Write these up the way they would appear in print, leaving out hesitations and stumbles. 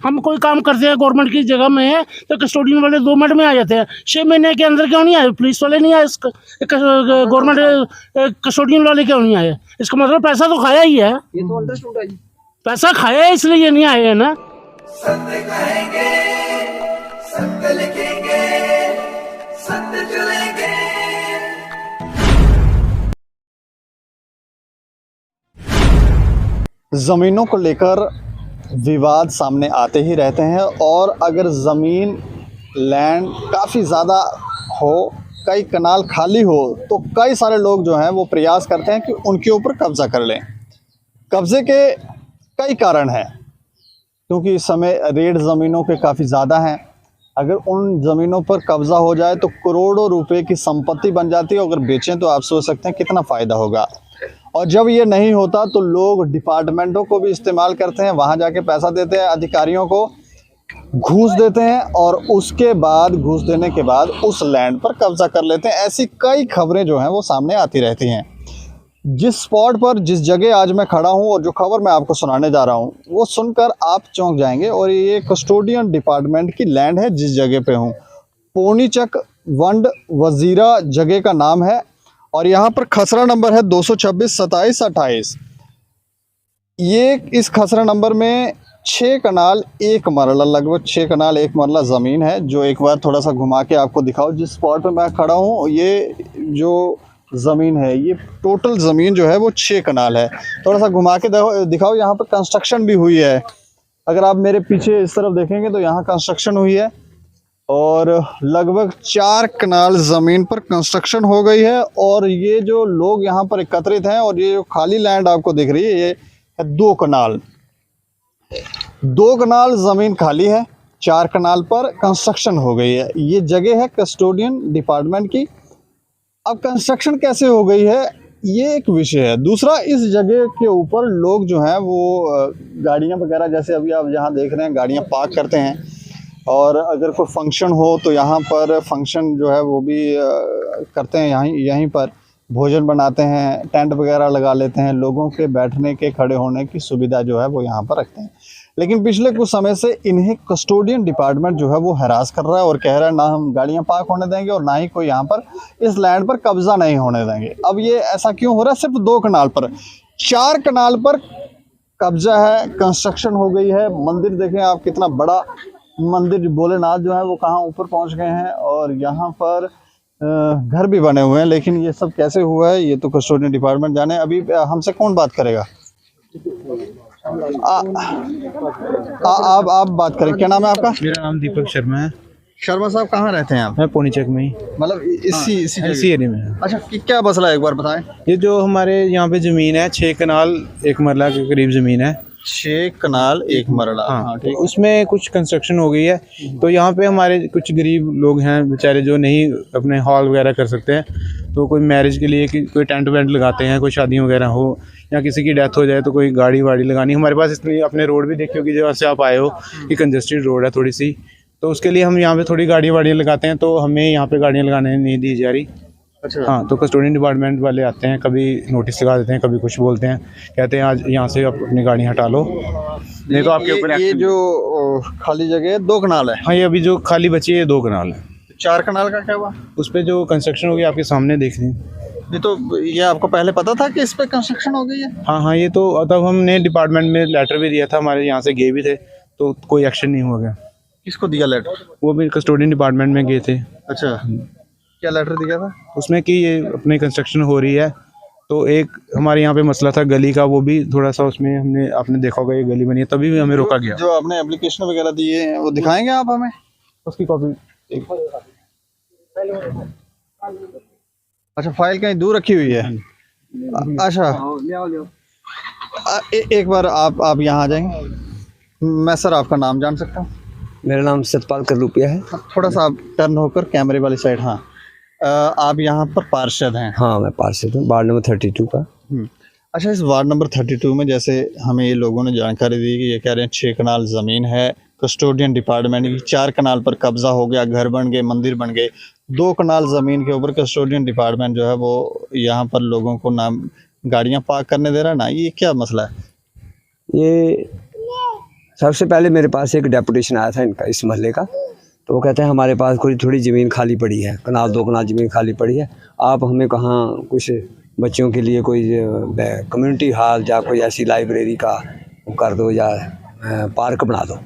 हम कोई काम करते हैं गवर्नमेंट की जगह में तो कस्टोडियन वाले 2 मिनट में आ जाते हैं, 6 महीने के अंदर क्यों नहीं आए? पुलिस वाले नहीं आए, गवर्नमेंट कस्टोडियन वाले क्यों नहीं आए? इसका मतलब पैसा तो खाया ही है, ये तो अंडरस्टूड है जी। पैसा खाया है इसलिए ये नहीं आए हैं ना। सत्य कहेंगे, सत्य लिखेंगे, सत्य चलेंगे। ज़मीनों को लेकर विवाद सामने आते ही रहते हैं और अगर ज़मीन लैंड काफ़ी ज़्यादा हो, कई कनाल खाली हो, तो कई सारे लोग जो हैं वो प्रयास करते हैं कि उनके ऊपर कब्ज़ा कर लें। कब्ज़े के कई कारण हैं, क्योंकि इस समय रेट ज़मीनों के काफ़ी ज़्यादा हैं। अगर उन ज़मीनों पर कब्ज़ा हो जाए तो करोड़ों रुपए की संपत्ति बन जाती है। अगर बेचें तो आप सोच सकते हैं कितना फ़ायदा होगा। और जब ये नहीं होता तो लोग डिपार्टमेंटों को भी इस्तेमाल करते हैं, वहाँ जाके पैसा देते हैं, अधिकारियों को घूस देते हैं और उसके बाद घूस देने के बाद उस लैंड पर कब्ज़ा कर लेते हैं। ऐसी कई खबरें जो हैं वो सामने आती रहती हैं। जिस स्पॉट पर, जिस जगह आज मैं खड़ा हूं और जो खबर मैं आपको सुनाने जा रहा हूं, वो सुनकर आप चौंक जाएंगे। और ये कस्टोडियन डिपार्टमेंट की लैंड है जिस जगह पे हूं। पोनीचक वंड वजीरा जगह का नाम है और यहाँ पर खसरा नंबर है 226 27 28। ये इस खसरा नंबर में 6 कनाल 1 मरला, लगभग 6 कनाल 1 मरला ज़मीन है, जो एक बार थोड़ा सा घुमा के आपको दिखाओ। जिस स्पॉट पर मैं खड़ा हूँ, ये जो ज़मीन है, ये टोटल ज़मीन जो है वो 6 कनाल है। थोड़ा सा घुमा के दिखाओ। यहाँ पर कंस्ट्रक्शन भी हुई है। अगर आप मेरे पीछे इस तरफ देखेंगे तो यहाँ कंस्ट्रक्शन हुई है और लगभग 4 कनाल ज़मीन पर कंस्ट्रक्शन हो गई है। और ये जो लोग यहाँ पर एकत्रित हैं और ये जो खाली लैंड आपको दिख रही है, ये है 2 कनाल। 2 कनाल ज़मीन खाली है, 4 कनाल पर कंस्ट्रक्शन हो गई है। ये जगह है कस्टोडियन डिपार्टमेंट की। अब कंस्ट्रक्शन कैसे हो गई है, ये एक विषय है। दूसरा, इस जगह के ऊपर लोग जो हैं वो गाड़ियाँ वगैरह, जैसे अभी आप यहाँ देख रहे हैं, गाड़ियाँ पार्क करते हैं। और अगर कोई फंक्शन हो तो यहाँ पर फंक्शन जो है वो भी करते हैं। यहीं पर भोजन बनाते हैं, टेंट वगैरह लगा लेते हैं, लोगों के बैठने के, खड़े होने की सुविधा जो है वो यहाँ पर रखते हैं। लेकिन पिछले कुछ समय से इन्हें कस्टोडियन डिपार्टमेंट जो है वो हरास कर रहा है और कह रहा है ना हम गाड़ियाँ पार्क होने देंगे और ना ही कोई यहाँ पर इस लैंड पर कब्जा नहीं होने देंगे। अब ये ऐसा क्यों हो रहा है? सिर्फ 2 कनाल पर, 4 कनाल पर कब्जा है, कंस्ट्रक्शन हो गई है। मंदिर देखें आप, कितना बड़ा मंदिर भोलेनाथ जो है वो कहाँ ऊपर पहुँच गए हैं और यहाँ पर घर भी बने हुए हैं। लेकिन ये सब कैसे हुआ है ये तो कस्टोडियन डिपार्टमेंट जाने। अभी हमसे कौन बात करेगा? आप बात करें। क्या नाम है आपका? मेरा नाम दीपक शर्मा है। शर्मा साहब, कहाँ रहते हैं आप? मैं पोनीचक में ही, मतलब इसी एरिया में है। अच्छा, क्या मसला है एक बार बताएं। ये जो हमारे यहाँ पे ज़मीन है 6 कनाल 1 मरला के करीब ज़मीन है। 6 कनाल 1 मरला, हाँ, ठीक। उसमें कुछ कंस्ट्रक्शन हो गई है, तो यहाँ पे हमारे कुछ गरीब लोग हैं बेचारे जो नहीं अपने हॉल वगैरह कर सकते हैं, तो कोई मैरिज के लिए कोई टेंट वेंट लगाते हैं, कोई शादी वगैरह हो या किसी की डेथ हो जाए तो कोई गाड़ी वाड़ी लगानी। हमारे पास इसलिए अपने रोड भी देखी होगी जहाँ से आप आए हो कि कंजस्टेड रोड है थोड़ी सी, तो उसके लिए हम यहाँ पे थोड़ी गाड़ी वाड़ी लगाते हैं, तो हमें यहाँ पे गाड़ियाँ लगाने नहीं दी जा रही। अच्छा। हाँ, तो कस्टोडियन डिपार्टमेंट वाले आते हैं, कभी नोटिस लगा देते हैं, कभी कुछ बोलते हैं, कहते हैं आज यहाँ से आप अपनी गाड़ी हटा लो, नहीं तो आपके ऊपर ये जो खाली जगह है 2 कनाल है। हाँ, ये अभी जो खाली बची है 2 कनाल है। 4 कनाल का क्या हुआ? उस पर जो कंस्ट्रक्शन होगी आपके सामने देख रही हैं। ये तो, ये आपको पहले पता था कि इस पे कंस्ट्रक्शन हो गई है? हाँ, ये तो तब हमने डिपार्टमेंट में लेटर भी दिया था, हमारे यहाँ से गए भी थे, तो कोई एक्शन नहीं हुआ गया। किसको दिया लेटर? वो भी कस्टोडियन डिपार्टमेंट में गए थे। अच्छा, क्या लेटर दिया था उसमें कि ये अपनी कंस्ट्रक्शन हो रही है। तो एक हमारे यहाँ पे मसला था गली का, वो भी थोड़ा सा उसमें हमने, आपने देखा होगा ये गली बनी है, तभी भी हमें रोका गया। जो आपने एप्लीकेशन वगैरह दिए हैं वो दिखाएंगे आप हमें? उसकी कॉपी अच्छा, फाइल कहीं दूर रखी हुई है। अच्छा, एक बार आप यहाँ आ जाएंगे। मैं सर आपका नाम जान सकता हूँ? मेरा नाम सतपाल करूपिया है। थोड़ा सा आप टर्न होकर कैमरे वाली साइड। हाँ, आप यहाँ पर पार्षद हैं? हाँ, मैं पार्षद हूँ, वार्ड नंबर 32 का। अच्छा, इस वार्ड नंबर 32 में जैसे हमें ये लोगों ने जानकारी दी कि ये कह रहे हैं 6 कनाल ज़मीन है, कस्टोडियन डिपार्टमेंट की, 4 कनाल पर कब्जा हो गया, घर बन गए, मंदिर बन गए, 2 कनाल ज़मीन के ऊपर कस्टोडियन डिपार्टमेंट जो है वो यहाँ पर लोगों को ना गाड़ियाँ पार्क करने दे रहा है ना। ये क्या मसला है? ये सबसे पहले मेरे पास एक डेपुटेशन आया था इनका, इस महल्ले का। तो वो कहते हैं हमारे पास कोई थोड़ी ज़मीन खाली पड़ी है, कनाल 2 कनाल ज़मीन खाली पड़ी है, आप हमें कहाँ कुछ बच्चों के लिए कोई कम्युनिटी हॉल या कोई ऐसी लाइब्रेरी का कर दो या पार्क बना दो।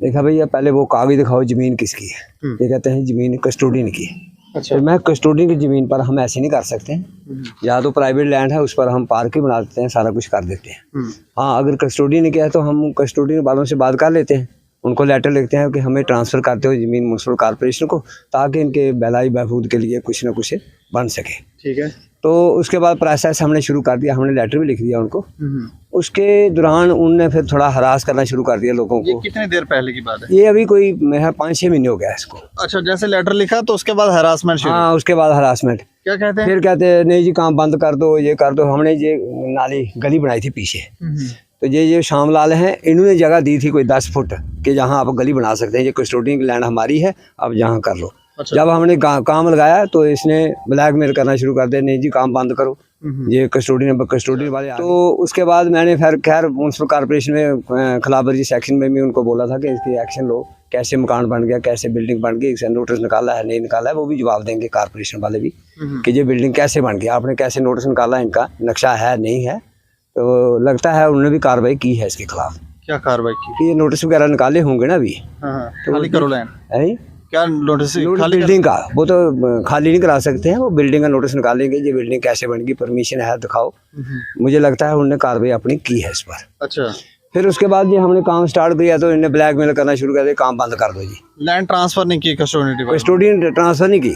देखा भैया पहले वो कागज़ दिखाओ ज़मीन किसकी है। ये कहते हैं ज़मीन कस्टोडियन की है। अच्छा। तो मैं कस्टोडियन की ज़मीन पर हम ऐसे नहीं कर सकते हैं, या तो प्राइवेट लैंड है उस पर हम पार्क ही बना देते हैं, सारा कुछ कर देते हैं। हाँ, अगर कस्टोडियन क्या है तो हम कस्टोडियन वालों से बात कर लेते हैं, उनको लेटर लिखते हैं कि हमें ट्रांसफ़र करते हो ज़मीन म्यूनसिपल कॉर्पोरेशन को, ताकि इनके भलाई बहबूद के लिए कुछ ना कुछ बन सके। ठीक है। तो उसके बाद प्रोसेस हमने शुरू कर दिया, हमने लेटर भी लिख दिया उनको। उसके दौरान उनने फिर थोड़ा हरास करना शुरू कर दिया लोगों ये को। कितनी देर पहले की बात है? ये अभी कोई 5-6 महीने हो गया इसको। अच्छा, जैसे लेटर लिखा तो उसके बाद हरासमेंट शुरू। हाँ, उसके बाद हरासमेंट। क्या कहते हैं? फिर कहते हैं नहीं जी काम बंद कर दो, ये कर दो। हमने ये नाली गली बनाई थी पीछे, तो ये श्यामलाल हैं, इन्होंने जगह दी थी कोई 10 फुट कि जहाँ आप गली बना सकते हैं, ये कस्टोडियन की लैंड हमारी है, अब जहाँ कर लो। अच्छा। जब हमने काम लगाया तो इसने ब्लैकमेल करना शुरू कर दिया, नहीं जी काम बंद करो, ये कस्टोडियन वाले। तो उसके बाद मैंने फिर खैर म्यूनसिपल कॉर्पोरेशन में खिलाफवर्जी सेक्शन में भी उनको बोला था कि इसकी एक्शन लो, कैसे मकान बन गया, कैसे बिल्डिंग बन गई, इसका नोटिस निकाला है नहीं निकाला है, वो भी जवाब देंगे कॉर्पोरेशन वाले भी कि ये बिल्डिंग कैसे बन गई, आपने कैसे नोटिस निकाला, इनका नक्शा है नहीं है। तो लगता है उन्होंने भी कार्रवाई की है इसके खिलाफ। क्या कार्रवाई की? कि ये नोटिस वगैरह निकाले होंगे ना अभी। तो खाली करो लैंड। है क्या नोटिस? खाली बिल्डिंग का वो तो खाली नहीं करा सकते हैं, वो बिल्डिंग का नोटिस निकालेंगे, ये बिल्डिंग कैसे बन गई, परमिशन है दिखाओ। मुझे लगता है उन्होंने कार्रवाई अपनी की है इस पर। अच्छा। फिर उसके बाद ये हमने काम स्टार्ट किया तो इन्हें ब्लैकमेल करना शुरू कर दिया, काम बंद कर दो जी। लैंड ट्रांसफर नहीं की कस्टोडियन? कस्टोडियन ट्रांसफर नहीं की।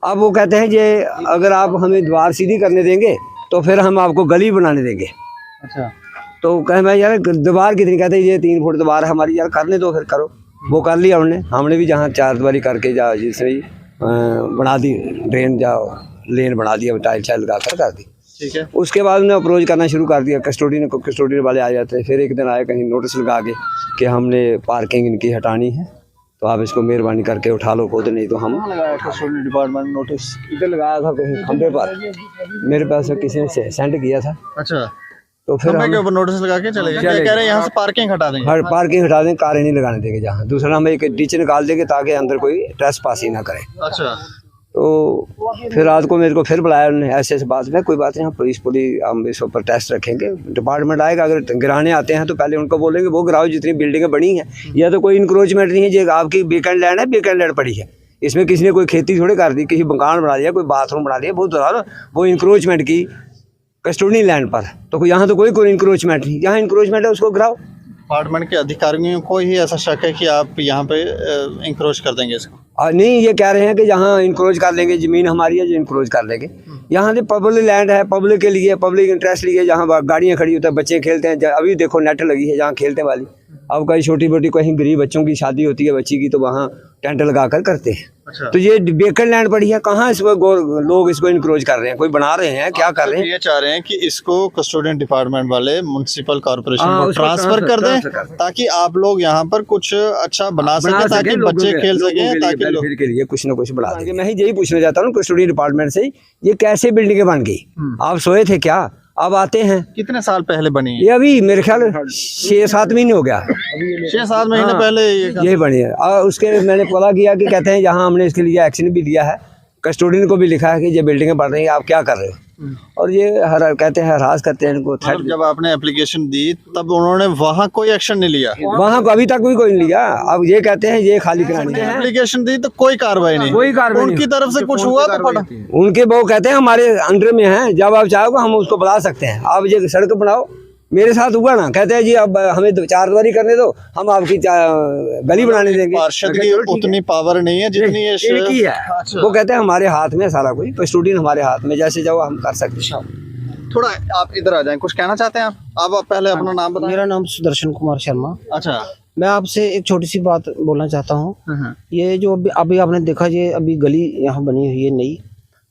अब वो कहते हैं ये अगर आप हमें द्वार सीधी करने देंगे तो फिर हम आपको गली बनाने देंगे। अच्छा। तो कहे मैं यार दीवार कितनी, कहते हैं ये 3 फुट दीवार है हमारी, यार करने दो, फिर करो। वो कर लिया उन्होंने, हमने भी जहाँ 4 दीवारी करके जा जिससे बना दी, ड्रेन जाओ लेन बना दिया, टाइल शाइल लगा कर दी। ठीक है। उसके बाद उन्हें अप्रोच करना शुरू कर दिया कस्टोडियन को, कस्टोडियन वाले आ जाते हैं। फिर एक दिन आए कहीं नोटिस लगा के कि हमने पार्किंग इनकी हटानी है, तो आप इसको मेहरबानी करके उठा लो खुद, नहीं तो हम। लगाया कस्टोडियन डिपार्टमेंट नोटिस? इधर लगाया था कहीं खंबे पर, मेरे पास किसी ने सेंड किया था। अच्छा। तो फिर खंबे के ऊपर नोटिस लगा के चले गए? क्या कह रहे हैं यहाँ से पार्किंग हटा देंगे? हर पार्किंग हटा देंगे, कारें नहीं लगाने देंगे जहाँ। दूसरा हम एक डीच निकाल देंगे ताकि अंदर कोई ट्रेसपासिंग ना करे। अच्छा। तो फिर रात को मेरे को फिर बुलाया उन्होंने, ऐसे बात में कोई बात नहीं, हम पुलिस हम इस ऊपर टेस्ट रखेंगे, डिपार्टमेंट आएगा। अगर गिराने आते हैं तो पहले उनको बोलेंगे वो गिराओ जितनी बिल्डिंगें बनी हैं। यह तो कोई इंक्रोचमेंट नहीं है, ये आपकी वेकेंट लैंड है, वेकेंट लैंड पड़ी है, इसमें किसी ने कोई खेती थोड़ी कर दी, किसी मकान बना दिया, कोई बाथरूम बना दिया, वो इंक्रोचमेंट की कस्टोडियन लैंड पर। तो यहाँ तो कोई इंक्रोचमेंट नहीं, यहाँ इंक्रोचमेंट है उसको गिराओ। डिपार्टमेंट के अधिकारियों को ही ऐसा शक है कि आप यहाँ पे इंक्रोच कर देंगे इसको? नहीं, ये कह रहे हैं कि जहाँ इंक्रोच कर लेंगे, ज़मीन हमारी है जो इंक्रोच कर लेंगे। यहाँ से पब्लिक लैंड है, पब्लिक के लिए, पब्लिक इंटरेस्ट लिए, जहाँ गाड़ियाँ खड़ी होती है, बच्चे खेलते हैं। अभी देखो नेट लगी है जहाँ खेलने वाली, अब कहीं छोटी मोटी कहीं गरीब बच्चों की शादी होती है बच्ची की, तो वहाँ टेंट लगा कर करते हैं। अच्छा। तो ये वेकेंट लैंड पड़ी है, कहाँ इसको लोग इसको इंक्रोच कर रहे हैं, कोई बना रहे हैं, क्या कर रहे हैं? ये चाह रहे हैं कि इसको कस्टोडियन डिपार्टमेंट वाले म्युनिसिपल कॉर्पोरेशन हाँ, को उसको ट्रांसफर कर दें, ट्रांसफर ताकि आप लोग यहाँ पर कुछ अच्छा बना सके, ताकि बच्चे खेल सकें, ताकि लोग के लिए कुछ ना कुछ बना देंगे। मैं यही पूछना चाहता हूँ कस्टोडियन डिपार्टमेंट से, ये कैसे बिल्डिंगें बन गई? आप सोए थे क्या? अब आते हैं। कितने साल पहले बनी है? ये अभी मेरे ख्याल 6-7 महीने हो गया, 6-7 महीने पहले यही बनी है। और उसके मैंने पता किया कि कहते हैं यहाँ हमने इसके लिए एक्शन भी लिया है, कस्टोडियन को भी लिखा है कि ये बिल्डिंगें बन रही हैं, आप क्या कर रहे हो? और ये कहते हैं हरास करते हैं इनको। जब आपने एप्लीकेशन दी तब उन्होंने वहाँ कोई एक्शन नहीं लिया? वहाँ को अभी तक भी कोई नहीं लिया। अब ये कहते हैं ये खाली करानी है। एप्लीकेशन दी तो कोई कार्रवाई नहीं? कोई कार्रवाई नहीं। उनकी तरफ से कुछ हुआ तो पड़ा? उनके वो कहते हैं हमारे अंडर में है, जब आप चाहोगे हम उसको बुला सकते हैं, आप ये सड़क बनाओ। मेरे साथ हुआ ना, कहते हैं जी अब हमें 4 दीवारी करने दो, हम आपकी गली बनाने देंगे। पार्षद की उतनी पावर नहीं है जितनी इनकी है। अच्छा। वो कहते हैं हमारे हाथ में सारा कोई, कस्टोडियन हमारे हाथ में, जैसे जाओ हम कर सकते हैं। थोड़ा आप इधर आ जाएं, कुछ कहना चाहते हैं आप पहले अपना नाम बताएं। मेरा नाम सुदर्शन कुमार शर्मा। अच्छा। मैं आपसे एक छोटी सी बात बोलना चाहता हूँ। ये जो अभी आपने देखा, ये अभी गली यहाँ बनी हुई है नई,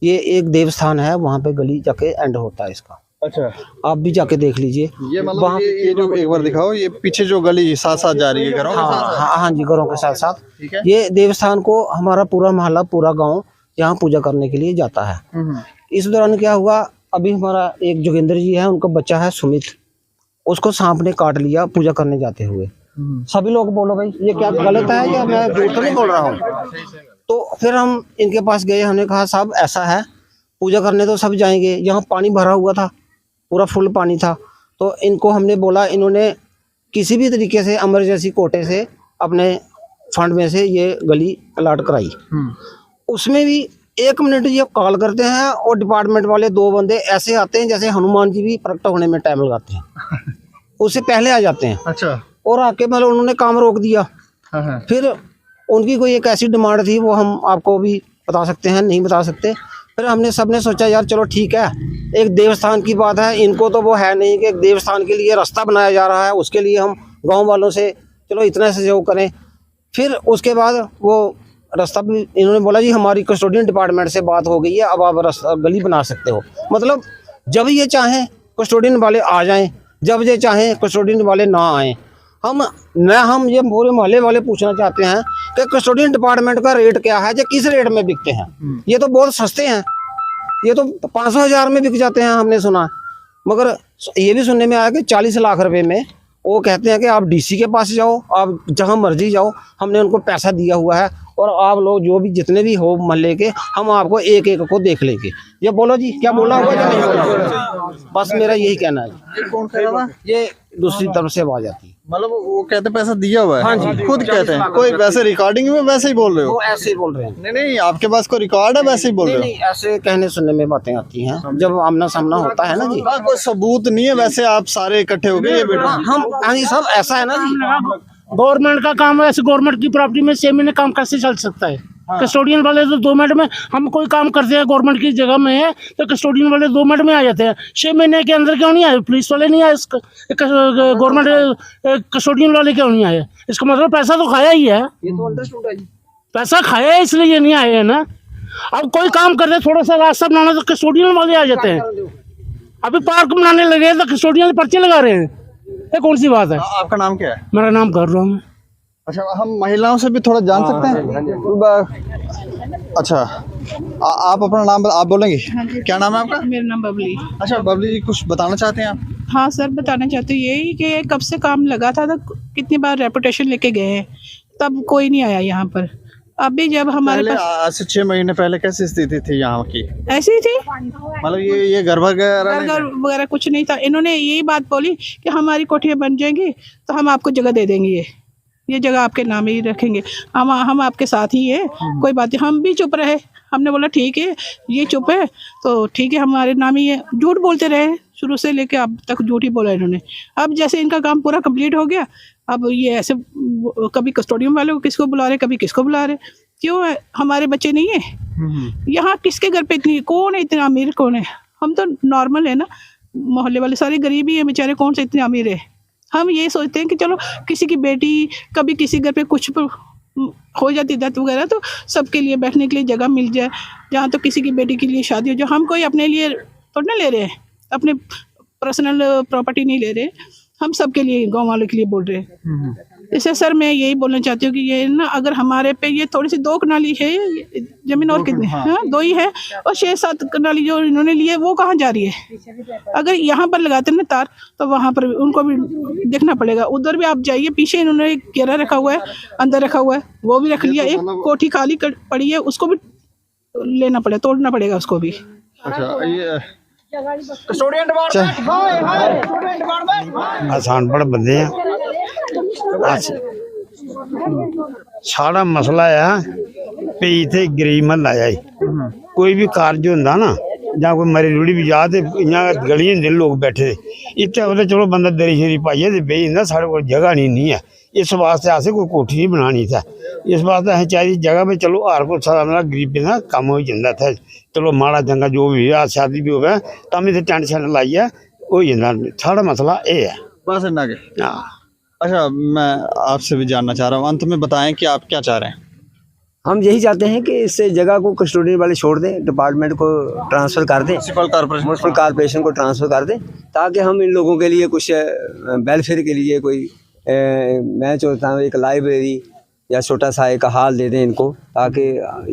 ये एक देवस्थान है, वहाँ पे गली जाके एंड होता है इसका। अच्छा। आप भी जाके देख लीजिए। ये मतलब ये जो एक बार दिखाओ, ये पीछे जो गली साथ साथ जा रही है घरों के साथ? हाँ जी, घरों के साथ साथ। ठीक है। ये देवस्थान को हमारा पूरा मोहल्ला, पूरा गांव यहाँ पूजा करने के लिए जाता है। इस दौरान क्या हुआ, अभी हमारा एक जोगिंदर जी है, उनका बच्चा है सुमित, उसको सांप ने काट लिया पूजा करने जाते हुए। सभी लोग बोलो भाई ये क्या गलत है या मैं झूठ तो नहीं बोल रहा हूँ। तो फिर हम इनके पास गए, हमने कहा साहब ऐसा है, पूजा करने तो सब जाएंगे, यहाँ पानी भरा हुआ था, पूरा फुल पानी था। तो इनको हमने बोला, इन्होंने किसी भी तरीके से इमरजेंसी कोटे से अपने फंड में से ये गली अलॉट कराई। उसमें भी 1 मिनट ये कॉल करते हैं और डिपार्टमेंट वाले 2 बंदे ऐसे आते हैं जैसे हनुमान जी भी प्रकट होने में टाइम लगाते हैं, उससे पहले आ जाते हैं। अच्छा। और आके मतलब उन्होंने काम रोक दिया। हाँ। फिर उनकी कोई एक ऐसी डिमांड थी, वो हम आपको भी बता सकते हैं, नहीं बता सकते। फिर हमने सबने सोचा यार चलो ठीक है, एक देवस्थान की बात है, इनको तो वो है नहीं कि एक देवस्थान के लिए रास्ता बनाया जा रहा है, उसके लिए हम गांव वालों से चलो इतना सहयोग करें। फिर उसके बाद वो रास्ता भी इन्होंने बोला जी हमारी कस्टोडियन डिपार्टमेंट से बात हो गई है, अब आप रास्ता गली बना सकते हो। मतलब जब ये चाहें कस्टोडियन वाले आ जाएं, जब ये चाहें कस्टोडियन वाले ना आएं। हम ये पूरे मोहल्ले वाले पूछना चाहते हैं कि कस्टोडियन डिपार्टमेंट का रेट क्या है, जो किस रेट में बिकते हैं। ये तो बहुत सस्ते हैं, ये तो 500,000 में बिक जाते हैं, हमने सुना। मगर ये भी सुनने में आया कि 40 लाख रुपए में वो कहते हैं कि आप डीसी के पास जाओ, आप जहां मर्जी जाओ, हमने उनको पैसा दिया हुआ है और आप लोग जो भी जितने भी हो मोहल्ले के, हम आपको एक एक को देख लेंगे। ये बोलो जी क्या बोला हुआ या नहीं बोला? बस मेरा यही कहना है। ये कौन कह रहा था? ये दूसरी तरफ से आवाज आती है। मतलब वो कहते पैसा दिया हुआ है? हाँ जी। खुद कहते हैं? कोई वैसे रिकॉर्डिंग में वैसे ही बोल रहे हो? वो ऐसे ही बोल रहे हैं। नहीं, आपके पास कोई रिकॉर्ड है वैसे ही बोल रहे हो? नहीं, ऐसे कहने सुनने में बातें आती हैं जब आमना सामना होता है ना जी। हाँ, कोई सबूत नहीं है, वैसे आप सारे इकट्ठे हो गए ये बेटा? हम जी सब ऐसा है ना जी। गवर्नमेंट का काम है, ऐसे गवर्नमेंट की प्रॉपर्टी में 6 महीने काम कैसे चल सकता है? कस्टोडियन वाले तो 2 मिनट में, हम कोई काम करते हैं गवर्नमेंट की जगह में तो कस्टोडियन वाले 2 मिनट में आ जाते हैं। 6 महीने के अंदर क्यों नहीं आए? पुलिस वाले नहीं आए, गवर्नमेंट कस्टोडियन वाले क्यों नहीं आए? इसका मतलब पैसा तो खाया ही है, ये तो अंडरस्टूड है जी। पैसा खाया है इसलिए ये नहीं आए हैं ना। अब कोई काम कर रहे थोड़ा सा रास्ता बनाना तो कस्टोडियन वाले आ जाते हैं। अभी पार्क बनाने लगे तो कस्टोडियन पर्चे लगा रहे हैं, ये कौन सी बात है? आपका नाम क्या है? मेरा नाम गौरव है। अच्छा, हम महिलाओं से भी थोड़ा जान सकते हैं? अच्छा, आप अपना नाम आप बोलेंगे? क्या नाम है आपका? मेरा नाम बबली। अच्छा बबली जी, कुछ बताना चाहते हैं आप? हाँ सर, बताना चाहते हैं यही कि कब से काम लगा था, तो कितनी बार रेपुटेशन लेके गए हैं, तब कोई नहीं आया यहाँ पर। अभी जब हमारे पहले पास आज से 6 महीने पहले कैसी स्थिति थी यहाँ की? ऐसी ही थी, मतलब ये घर वगैरह घर वगैरह कुछ नहीं था। इन्होंने यही बात बोली कि हमारी कोठियाँ बन जाएंगी तो हम आपको जगह दे देंगे, ये जगह आपके नाम ही रखेंगे, हम आपके साथ ही है, कोई बात नहीं। हम भी चुप रहे, हमने बोला ठीक है, ये चुप है तो ठीक है, हमारे नाम ही है। झूठ बोलते रहे शुरू से लेके अब तक, झूठ ही बोला इन्होंने। अब जैसे इनका काम पूरा कंप्लीट हो गया, अब ये ऐसे कभी कस्टोडियम वाले को किसको बुला रहे, कभी किसको बुला रहे। क्यों है? हमारे बच्चे नहीं है यहाँ? किसके घर पे इतनी, कौन है इतना अमीर, कौन है? हम तो नॉर्मल है ना, मोहल्ले वाले सारे गरीब ही है बेचारे, कौन से इतने अमीर है। हम ये सोचते हैं कि चलो किसी की बेटी, कभी किसी घर पे कुछ हो जाती डेथ वगैरह, तो सबके लिए बैठने के लिए जगह मिल जाए। जहाँ तो किसी की बेटी के लिए शादी हो, जो हम कोई अपने लिए तो नहीं ले रहे हैं, अपने पर्सनल प्रॉपर्टी नहीं ले रहे, हम सबके लिए, गांव वालों के लिए बोल रहे हैं। इससे सर मैं यही बोलना चाहती हूँ कि ये ना, अगर हमारे पे ये थोड़ी सी 2 कनाली है जमीन, और कितनी? हाँ 2 ही है, और 6-7 कनाली जो इन्होंने लिए वो कहाँ जा रही है? अगर यहाँ पर लगाते ना तार, तो वहाँ पर उनको भी देखना पड़ेगा। उधर भी आप जाइए, पीछे इन्होंने एक घेरा रखा हुआ है, अंदर रखा हुआ है, वो भी रख लिया। एक कोठी खाली पड़ी है, उसको भी लेना पड़ेगा, तोड़ना पड़ेगा उसको भी। अच्छा, ये आसान बड़े बंदे हैं। सारा मसला है भी इतने गरीब महल आया कोई भी कारज होंदा ना, ਜਾਂ कोई मरी रुड़ी भी जा ते इ'यां गलियां दे लोग बैठे इत्थे मतलब चलो बंदा दरी शरी पाइयै ते बेही जंदा। साढ़े कोल जगह नहीं है, इस वास्ते असें कोई कोठी नहीं बनानी इत्थै। इस वास्ते असें चाहिदी जगह भी, चलो हर कोई सारा मतलब गरीबें दा कम्म होई जंदा इत्थै। चलो माड़ा चंगा जो भी है, शादी भी होवे तां भी इत्थै टैंट शैंट लाइयै होई जंदा। साढ़ा मसला एह् है बस इन्ना के। हाँ। अच्छा, मैं आपसे भी जानना चाह रहा हूँ, अंत में बताएं कि आप क्या चाह रहे हैं? हम यही चाहते हैं कि इस जगह को कस्टोडियन वाले छोड़ दें, डिपार्टमेंट को ट्रांसफ़र कर दें, म्यूनसिपल कॉर्पोरेशन को ट्रांसफ़र कर दें, ताकि हम इन लोगों के लिए कुछ वेलफेयर के लिए कोई मैं चाहता हूँ एक लाइब्रेरी या छोटा सा एक हॉल दे दें इनको, ताकि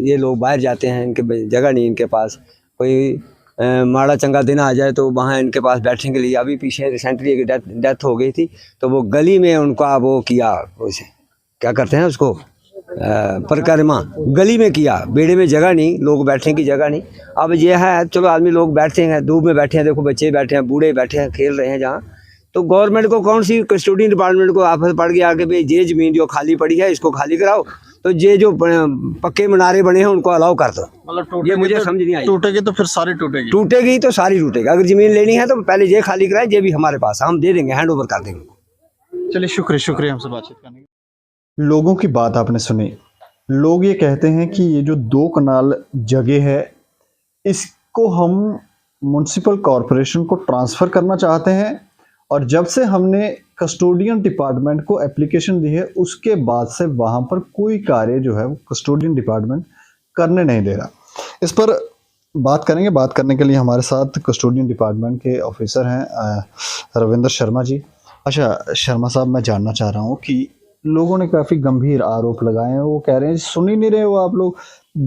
ये लोग बाहर जाते हैं, इनके जगह नहीं इनके पास, कोई माड़ा चंगा दिन आ जाए तो वहाँ इनके पास बैठने के लिए। अभी पीछे रिसेंटली एक डेथ हो गई थी, तो वो गली में उनका वो किया, उसे क्या करते हैं उसको, परिक्रमा गली में किया। बेड़े में जगह नहीं, लोग बैठने की जगह नहीं। अब ये है, चलो आदमी लोग बैठते हैं, धूप में बैठे हैं, देखो बच्चे बैठे हैं, बूढ़े बैठे हैं, खेल रहे हैं जहाँ। तो गवर्नमेंट को कौन सी, कस्टोडियन डिपार्टमेंट को आपस पड़ गया कि भाई ये ज़मीन जो खाली पड़ी है इसको खाली कराओ, तो ये जो पक्के मीनारे बने हैं उनको अलाउ कर दो। मतलब ये मुझे समझ नहीं आई। टूटेगी तो फिर सारी टूटेगी। टूटेगी तो सारी टूटेगी। अगर ज़मीन लेनी है तो पहले ये खाली कराए, ये भी हमारे पास, हम दे देंगे, हैंड ओवर कर देंगे। चलिए, शुक्रिया हमसे बातचीत करने के। लोगों की बात आपने सुनी। लोग ये कहते हैं कि ये जो 2 कनाल जगह है, इसको हम म्युनिसिपल कॉरपोरेशन को ट्रांसफ़र करना चाहते हैं, और जब से हमने कस्टोडियन डिपार्टमेंट को एप्लीकेशन दी है उसके बाद से वहाँ पर कोई कार्य जो है वो कस्टोडियन डिपार्टमेंट करने नहीं दे रहा। इस पर बात करेंगे। बात करने के लिए हमारे साथ कस्टोडियन डिपार्टमेंट के ऑफिसर हैं रविंद्र शर्मा जी। अच्छा शर्मा साहब, मैं जानना चाह रहा हूँ कि लोगों ने काफ़ी गंभीर आरोप लगाए हैं। वो कह रहे हैं सुन ही नहीं रहे हो आप लोग।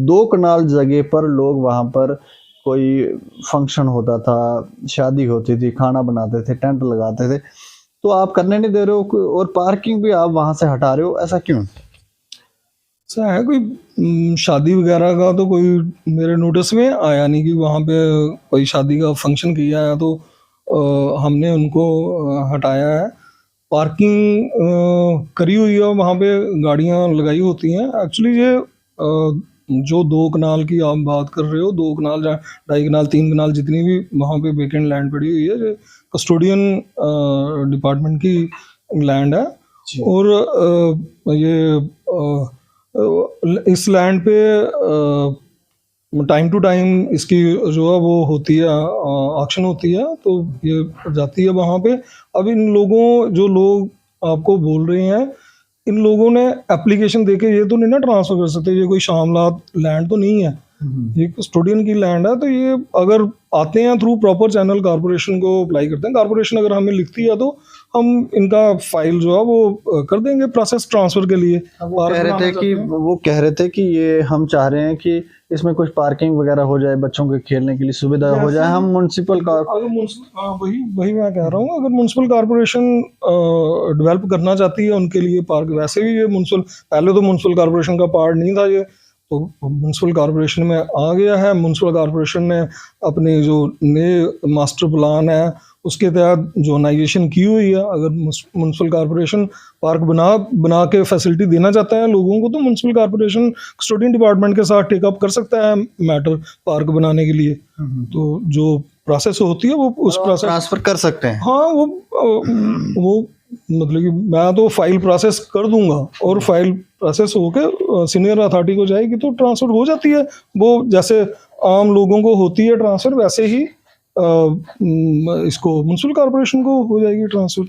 2 कनाल जगह पर लोग, वहाँ पर कोई फंक्शन होता था, शादी होती थी, खाना बनाते थे, टेंट लगाते थे, तो आप करने नहीं दे रहे हो, और पार्किंग भी आप वहाँ से हटा रहे हो, ऐसा क्यों? ऐसा है, कोई शादी वगैरह का तो कोई मेरे नोटिस में आया नहीं कि वहाँ पे कोई शादी का फंक्शन किया है, तो हमने उनको हटाया है। पार्किंग करी हुई है, वहाँ पे गाड़ियाँ लगाई होती हैं। एक्चुअली ये जो 2 कनाल की आप बात कर रहे हो, 2 कनाल, 2.5 कनाल, 3 कनाल, जितनी भी वहाँ पे वेकेंट लैंड पड़ी हुई है, ये कस्टोडियन डिपार्टमेंट की लैंड है। और ये इस लैंड पे टाइम टू टाइम इसकी जो है वो होती है, ऑक्शन होती है, तो ये जाती है वहाँ पे। अब इन लोगों, जो लोग आपको बोल रहे हैं, इन लोगों ने एप्लीकेशन देके ये तो नहीं ना ट्रांसफ़र कर सकते, ये कोई शामलात लैंड तो नहीं है, ये कस्टोडियन की लैंड है। तो ये अगर आते हैं थ्रू प्रॉपर चैनल, कॉर्पोरेशन को अप्लाई करते हैं, कॉर्पोरेशन अगर हमें लिखती है तो हम इनका फाइल जो है वो कर देंगे प्रोसेस ट्रांसफ़र के लिए। वो कह रहे थे कि ये हम चाह रहे हैं कि इसमें कुछ पार्किंग वगैरह हो जाए, बच्चों के खेलने के लिए सुविधा हो जाए। हम म्युनिसिपल वही मैं कह रहा हूँ, अगर म्युनिसिपल कॉर्पोरेशन डेवलप करना चाहती है उनके लिए पार्क, वैसे भी ये म्युनिसिपल, पहले तो म्युनिसिपल कॉर्पोरेशन का पार्ट नहीं था ये, तो म्युनिसिपल कॉर्पोरेशन में आ गया है। म्युनिसिपल कॉर्पोरेशन ने अपने जो नए मास्टर प्लान है उसके तहत जोनाइजेशन की हुई है। अगर म्युनिसिपल कॉर्पोरेशन पार्क बना के फैसिलिटी देना चाहता है लोगों को, तो म्युनिसिपल कॉर्पोरेशन कस्टोडियन डिपार्टमेंट के साथ टेकअप कर सकता है मैटर पार्क बनाने के लिए। तो जो प्रोसेस होती है वो उस प्रोसेस ट्रांसफ़र कर सकते हैं। हाँ, वो मतलब कि मैं तो फाइल प्रोसेस कर दूंगा, और फाइल प्रोसेस होके सीनियर अथॉरिटी को जाएगी तो ट्रांसफ़र हो जाती है। वो जैसे आम लोगों को होती है ट्रांसफ़र, वैसे ही इसको म्युनिसिपल कॉर्पोरेशन को हो जाएगी ट्रांसफ़र।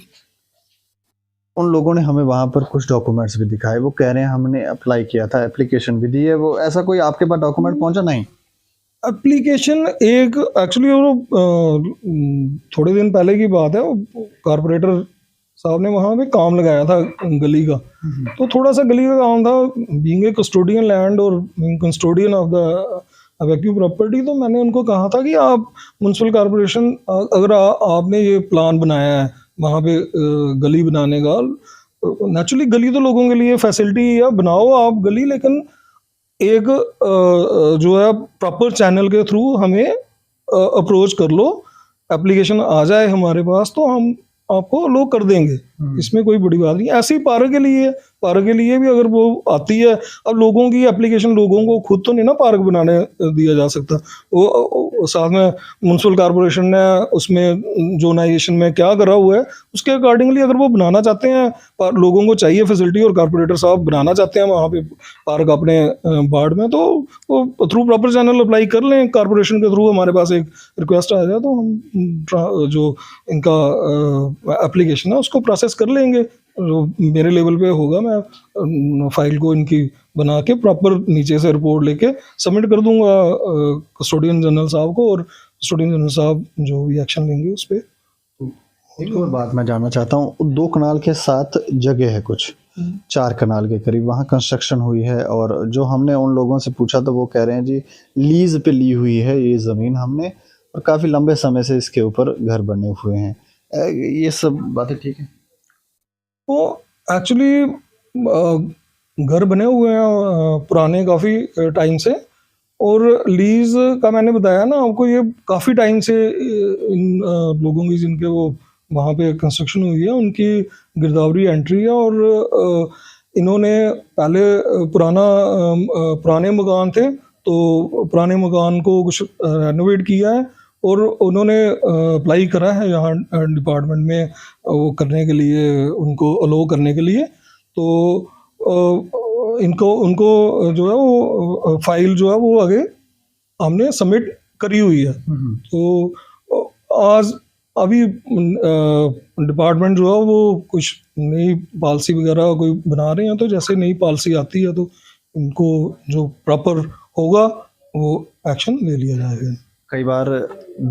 उन लोगों ने हमें वहाँ पर कुछ डॉक्यूमेंट्स भी दिखाए। वो कह रहे हैं हमने अप्लाई किया था, एप्लीकेशन भी दी है, वो ऐसा कोई आपके पास डॉक्यूमेंट पहुँचा नहीं? एप्लीकेशन एक एक्चुअली वो थोड़े दिन पहले की बात है, कॉर्पोरेटर साहब ने वहाँ पे काम लगाया था गली का, तो थोड़ा सा गली का काम था। बीइंग ए कस्टोडियन लैंड और कस्टोडियन ऑफ द अवेक्यू प्रॉपर्टी, तो मैंने उनको कहा था कि आप म्युनिसिपल कॉर्पोरेशन, अगर आपने ये प्लान बनाया है वहाँ पे गली बनाने का, नेचुरली गली तो लोगों के लिए फैसिलिटी है, बनाओ आप गली, लेकिन एक जो है प्रॉपर चैनल के थ्रू हमें अप्रोच कर लो, एप्लीकेशन आ जाए हमारे पास तो हम आपको लोग कर देंगे। इसमें कोई बड़ी बात नहीं। ऐसे ही पार्क के लिए भी अगर वो आती है, अब लोगों की एप्लीकेशन, लोगों को खुद तो नहीं ना पार्क बनाने दिया जा सकता, वो साथ में म्युनिसिपल कॉर्पोरेशन ने उसमें जोनाइजेशन में क्या करा हुआ है उसके अकॉर्डिंगली अगर वो बनाना चाहते हैं, लोगों को चाहिए फैसिलिटी और कॉर्पोरेटर साहब बनाना चाहते हैं वहाँ पे पार्क अपने वार्ड में, तो वो थ्रू प्रॉपर चैनल अप्लाई कर लें कॉर्पोरेशन के थ्रू। हमारे पास एक रिक्वेस्ट आ जाए तो हम जो इनका एप्लीकेशन है उसको प्रोसेस कर लेंगे। जो मेरे लेवल पे होगा, मैं फाइल को इनकी बना के प्रॉपर नीचे से रिपोर्ट लेके सबमिट कर दूंगा कस्टोडियन जनरल साहब को, और कस्टोडियन जनरल साहब जो भी एक्शन लेंगे उस पर। एक और बात मैं जानना चाहता हूँ, 2 कनाल के साथ जगह है कुछ 4 कनाल के करीब, वहाँ कंस्ट्रक्शन हुई है, और जो हमने उन लोगों से पूछा तो वो कह रहे हैं जी लीज पे ली हुई है ये ज़मीन हमने, और काफ़ी लंबे समय से इसके ऊपर घर बने हुए हैं। ये सब बातें ठीक है? वो एक्चुअली घर बने हुए हैं पुराने काफ़ी टाइम से, और लीज का मैंने बताया ना आपको, ये काफ़ी टाइम से इन लोगों की जिनके वो वहाँ पे कंस्ट्रक्शन हुई है उनकी गिरदावरी एंट्री है। और इन्होंने पहले पुराने मकान थे, तो पुराने मकान को कुछ रेनोवेट किया है, और उन्होंने अप्लाई करा है यहाँ डिपार्टमेंट में वो करने के लिए, उनको अलो करने के लिए। तो उनको जो है वो फाइल जो है वो आगे हमने सबमिट करी हुई है। तो आज अभी डिपार्टमेंट जो है वो कुछ नई पॉलिसी वगैरह कोई बना रहे हैं, तो जैसे नई पॉलिसी आती है तो इनको जो प्रॉपर होगा वो एक्शन ले लिया जाएगा। कई बार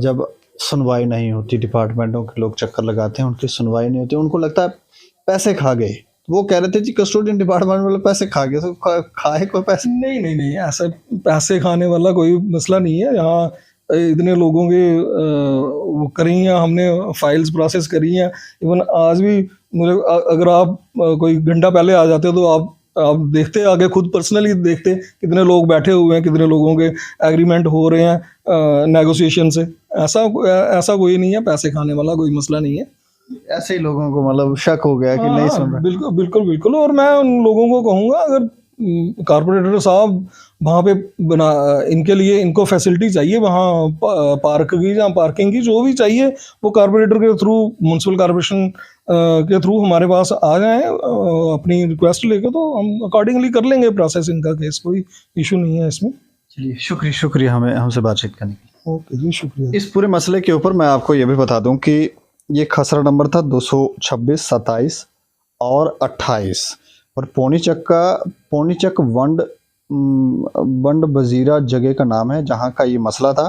जब सुनवाई नहीं होती, डिपार्टमेंटों के लोग चक्कर लगाते हैं, उनकी सुनवाई नहीं होती, उनको लगता है पैसे खा गए। वो कह रहे थे जी कस्टोडियन डिपार्टमेंट वाले पैसे खा गए, तो खाए कोई पैसे? नहीं, ऐसा पैसे खाने वाला कोई मसला नहीं है। यहाँ इतने लोगों के वो करी हैं, हमने फाइल्स प्रोसेस करी हैं। इवन आज भी मुझे अगर आप कोई घंटा पहले आ जाते हो तो आप देखते, आगे खुद पर्सनली देखते कितने लोग बैठे हुए हैं, कितने लोगों के एग्रीमेंट हो रहे हैं नेगोशिएशन से। ऐसा कोई नहीं है, पैसे खाने वाला कोई मसला नहीं है। ऐसे ही लोगों को मतलब शक हो गया कि नहीं सुन रहे। बिल्कुल। और मैं उन लोगों को कहूँगा, अगर कारपोरेटर साहब वहाँ पे बना, इनके लिए इनको फैसिलिटी चाहिए वहाँ पार्क की, जहाँ पार्किंग की जो भी चाहिए वो कारपोरेटर के थ्रू, म्यूनसिपल कॉर्पोरेशन के थ्रू हमारे पास आ जाएं अपनी रिक्वेस्ट लेकर, तो हम अकॉर्डिंगली कर लेंगे प्रोसेस इनका। केस कोई इशू नहीं है इसमें। चलिए, शुक्रिया हमें हमसे बातचीत करने के लिए। ओके जी, शुक्रिया। इस पूरे मसले के ऊपर मैं आपको ये भी बता दूं कि ये खसरा नंबर था 226, 27 और 28, और पोनीचक वंड बजीरा जगह का नाम है जहां का ये मसला था,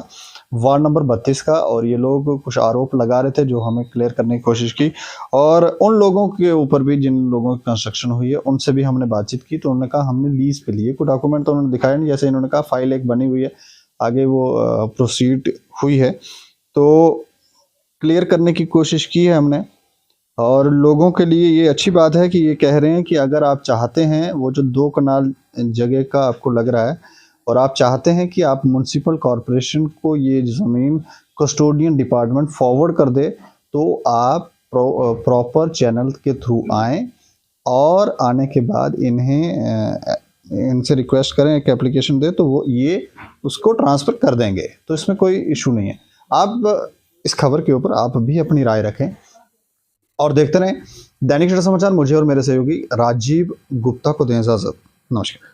वार्ड नंबर 32 का। और ये लोग कुछ आरोप लगा रहे थे जो हमें क्लियर करने की कोशिश की, और उन लोगों के ऊपर भी जिन लोगों की कंस्ट्रक्शन हुई है उनसे भी हमने बातचीत की। तो उन्होंने कहा हमने लीज पे लिए, कोई डॉक्यूमेंट तो उन्होंने दिखाया नहीं। जैसे इन्होंने कहा फाइल एक बनी हुई है, आगे वो प्रोसीड हुई है, तो क्लियर करने की कोशिश की है हमने। और लोगों के लिए ये अच्छी बात है कि ये कह रहे हैं कि अगर आप चाहते हैं, वो जो 2 कनाल जगह का आपको लग रहा है, और आप चाहते हैं कि आप म्युनिसिपल कॉरपोरेशन को ये ज़मीन कस्टोडियन डिपार्टमेंट फॉरवर्ड कर दे, तो आप प्रॉपर चैनल के थ्रू आएँ, और आने के बाद इनसे रिक्वेस्ट करें, एक एप्लीकेशन दे, तो वो ये उसको ट्रांसफ़र कर देंगे। तो इसमें कोई इशू नहीं है। आप इस खबर के ऊपर आप भी अपनी राय रखें और देखते रहें दैनिक सवेरा समाचार। मुझे और मेरे सहयोगी राजीव गुप्ता को दें इजाज़त। नमस्कार।